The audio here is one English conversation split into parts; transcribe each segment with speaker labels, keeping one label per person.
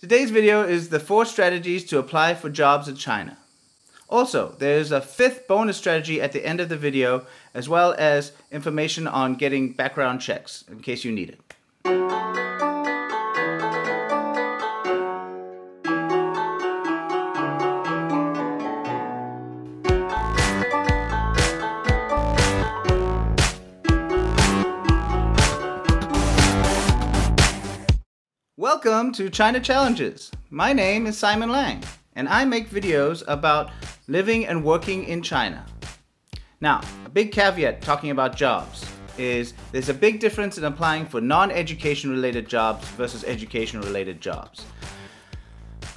Speaker 1: Today's video is the 4 strategies to apply for jobs in China. Also, there's a 5th bonus strategy at the end of the video, as well as information on getting background checks in case you need it. Welcome to China Challenges. My name is Simon Lang, and I make videos about living and working in China. Now, a big caveat talking about jobs is there's a big difference in applying for non-education related jobs versus education related jobs.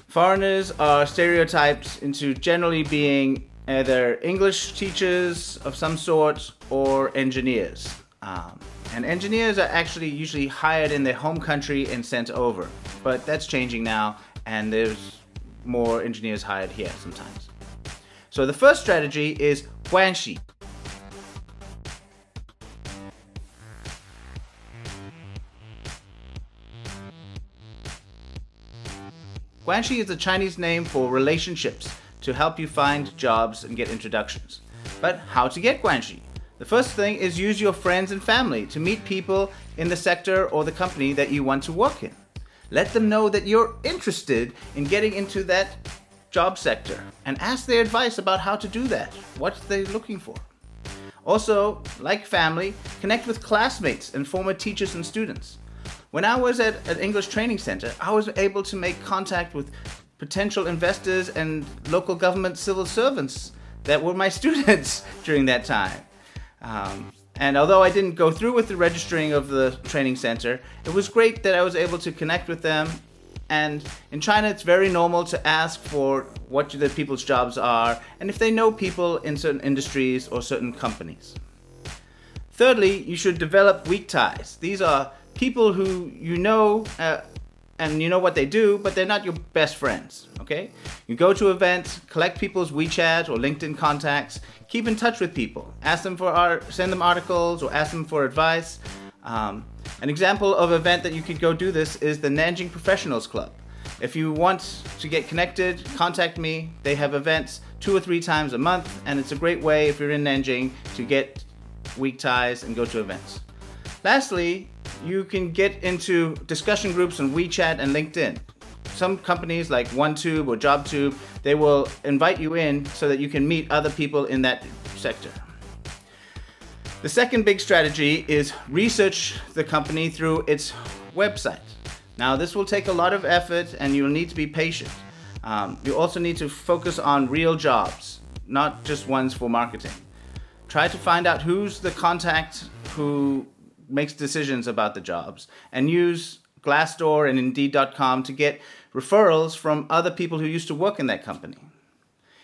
Speaker 1: Foreigners are stereotyped into generally being either English teachers of some sort or engineers. And engineers are actually usually hired in their home country and sent over. But that's changing now, and there's more engineers hired here sometimes. So the first strategy is guanxi. Guanxi is the Chinese name for relationships to help you find jobs and get introductions. But how to get guanxi? The first thing is use your friends and family to meet people in the sector or the company that you want to work in. Let them know that you're interested in getting into that job sector and ask their advice about how to do that, what they're looking for. Also, like family, connect with classmates and former teachers and students. When I was at an English training center, I was able to make contact with potential investors and local government civil servants that were my students during that time. And although I didn't go through with the registering of the training center, it was great that I was able to connect with them. And in China, it's very normal to ask for what the people's jobs are and if they know people in certain industries or certain companies. Thirdly, you should develop weak ties. These are people who you know and you know what they do, but they're not your best friends, okay? You go to events, collect people's WeChat or LinkedIn contacts, keep in touch with people, ask them send them articles or ask them for advice. An example of an event that you could go do this is the Nanjing Professionals Club. If you want to get connected, contact me. They have events 2 or 3 times a month, and it's a great way if you're in Nanjing to get weak ties and go to events. Lastly, you can get into discussion groups on WeChat and LinkedIn. Some companies like OneTube or JobTube, they will invite you in so that you can meet other people in that sector. The second big strategy is research the company through its website. Now, this will take a lot of effort and you'll need to be patient. You also need to focus on real jobs, not just ones for marketing. Try to find out who's the contact who makes decisions about the jobs, and use Glassdoor and Indeed.com to get referrals from other people who used to work in that company.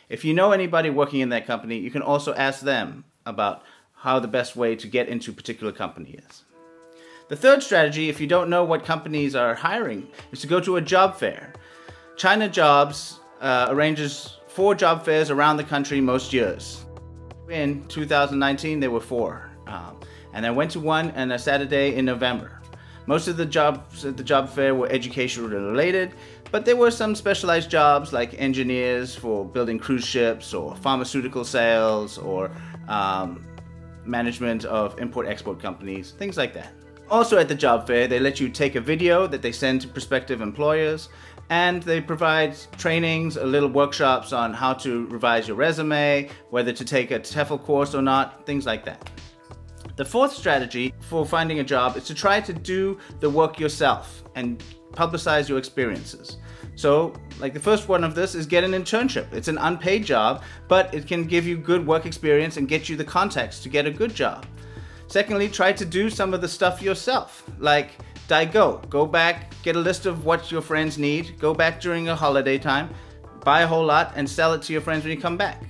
Speaker 1: If you know anybody working in that company, you can also ask them about how the best way to get into a particular company is. The third strategy, if you don't know what companies are hiring, is to go to a job fair. China Jobs arranges 4 job fairs around the country most years. In 2019, there were 4. And I went to one on a Saturday in November. Most of the jobs at the job fair were education related, but there were some specialized jobs like engineers for building cruise ships or pharmaceutical sales or management of import-export companies, things like that. Also at the job fair, they let you take a video that they send to prospective employers, and they provide trainings, little workshops on how to revise your resume, whether to take a TEFL course or not, things like that. The fourth strategy for finding a job is to try to do the work yourself and publicize your experiences. So, like the first one of this is get an internship. It's an unpaid job, but it can give you good work experience and get you the contacts to get a good job. Secondly, try to do some of the stuff yourself, like go back, get a list of what your friends need, go back during a holiday time, buy a whole lot and sell it to your friends when you come back.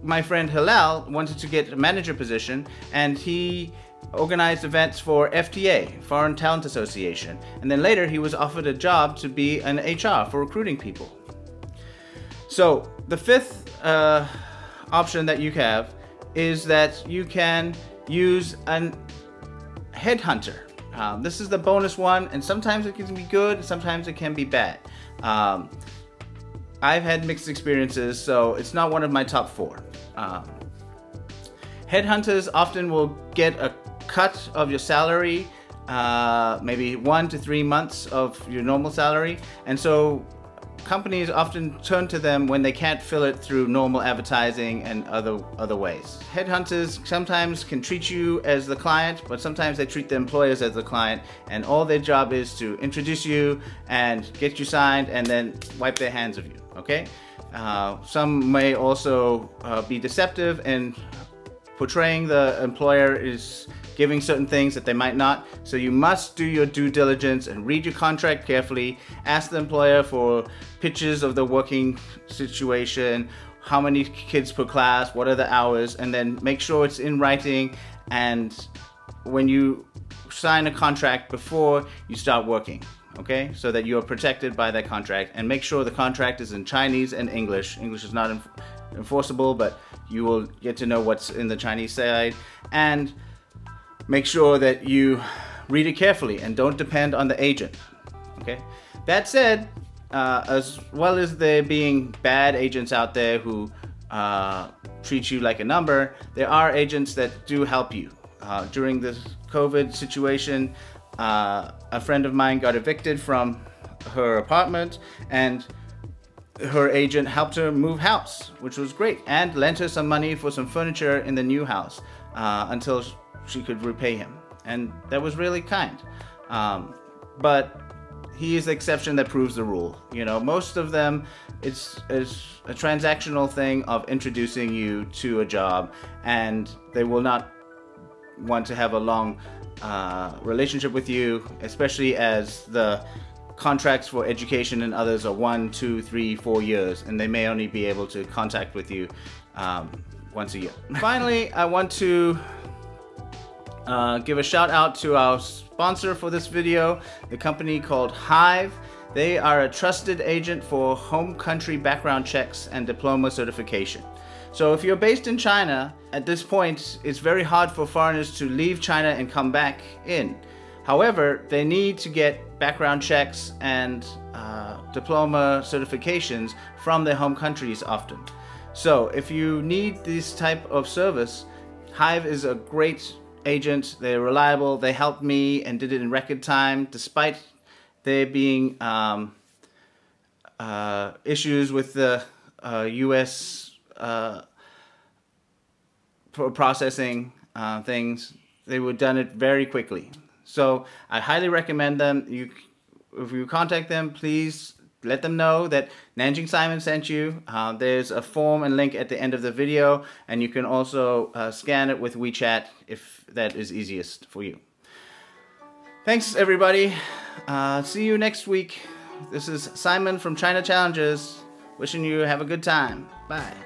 Speaker 1: My friend Hilal wanted to get a manager position, and he organized events for FTA, Foreign Talent Association, and then later he was offered a job to be an HR for recruiting people. So the 5th option that you have is that you can use an headhunter. This is the bonus one, and sometimes it can be good, sometimes it can be bad. I've had mixed experiences, so it's not one of my top 4. Headhunters often will get a cut of your salary, maybe 1 to 3 months of your normal salary, and so companies often turn to them when they can't fill it through normal advertising and other ways. Headhunters sometimes can treat you as the client, but sometimes they treat the employers as the client, and all their job is to introduce you and get you signed and then wipe their hands of you, okay? Some may also be deceptive and portraying the employer is giving certain things that they might not. So you must do your due diligence and read your contract carefully. Ask the employer for pictures of the working situation, how many kids per class, what are the hours, and then make sure it's in writing. And when you sign a contract before you start working, okay, so that you are protected by that contract, and make sure the contract is in Chinese and English. English is not enforceable, but you will get to know what's in the Chinese side, and make sure that you read it carefully and don't depend on the agent, okay? That said, as well as there being bad agents out there who treat you like a number, there are agents that do help you. During this COVID situation, a friend of mine got evicted from her apartment, and her agent helped her move house, which was great, and lent her some money for some furniture in the new house until she could repay him, and that was really kind. But he is the exception that proves the rule. You know, most of them, it's a transactional thing of introducing you to a job, and they will not want to have a long relationship with you, especially as the contracts for education and others are 1, 2, 3, 4 years, and they may only be able to contact with you once a year. Finally, I want to give a shout out to our sponsor for this video, the company called Hive. They are a trusted agent for home country background checks and diploma certification. So if you're based in China, at this point, it's very hard for foreigners to leave China and come back in. However, they need to get background checks and diploma certifications from their home countries often. So if you need this type of service, Hive is a great agent. They're reliable. They helped me and did it in record time, despite there being issues with the US processing things. They were done it very quickly. So I highly recommend them. If you contact them, please let them know that Nanjing Simon sent you. There's a form and link at the end of the video, and you can also scan it with WeChat if that is easiest for you. Thanks everybody. See you next week. This is Simon from China Challenges, wishing you have a good time. Bye.